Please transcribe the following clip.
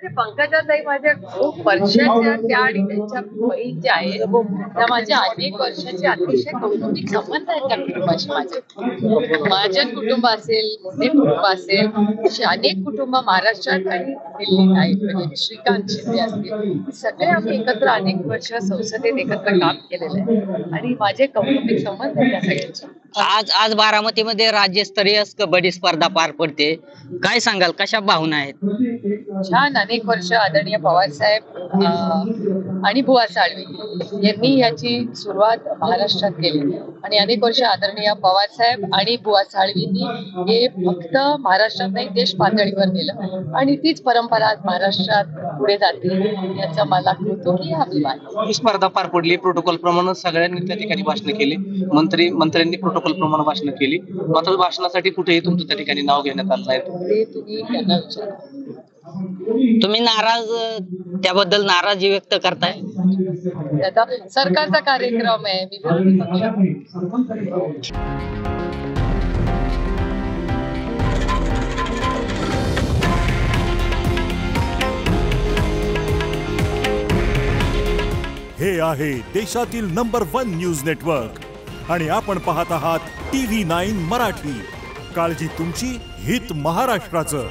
पंकजाताई माझ्या खूप वर्षाच्या त्या आणि त्यांच्या बहीण ज्या आहेत त्या माझ्या अनेक वर्षाचे अतिशय कौटुंबिक संबंध आहेत त्या कुटुंबाशी. माझे कुटुंब असेल, मोठे कुटुंब असेल, अशी अनेक कुटुंब महाराष्ट्रात आणि दिल्लीत आहेत. म्हणजे श्रीकांत शिंदे असतील, सगळे आम्ही एकत्र अनेक वर्ष संसदेत एकत्र काम केलेलं आहे आणि माझे कौटुंबिक संबंध आहेत त्या सगळ्यांचे. आज बारामतीमध्ये राज्यस्तरीय कबड्डी स्पर्धा पार पडते, काय सांगाल, कशा भावना आहेत? छान. अनेक वर्ष आदरणीय पवारसाहेब आणि बुवा साळवी यांनी याची सुरुवात महाराष्ट्रात केली आणि अनेक वर्ष आदरणीय पवारसाहेब आणि बुवा साळवींनी हे फक्त महाराष्ट्रात नाही देश पातळीवर नेलं आणि तीच परंपरा आज महाराष्ट्रात पुढे जाते याचा मला कौतुकी अभिमान. ही स्पर्धा पार पडली, प्रोटोकॉल प्रमाणे सगळ्यांनी त्या ठिकाणी भाषण केली, मंत्र्यांनी प्रोटोकॉल प्रमाणे भाषण केली, मात्र भाषणासाठी कुठेही तुमचं त्या ठिकाणी नाव घेण्यात आलं नाही. तुम्ही त्यांना विचारा. तुम्ही त्याबद्दल नाराजी व्यक्त करताय? आता सरकारचा कार्यक्रम आहे, विरोधी पक्ष. हे आहे देशातील नंबर 1 न्यूज नेटवर्क आणि आपण पाहत आहात TV9 मराठी. काळजी तुमची, हित महाराष्ट्राचं.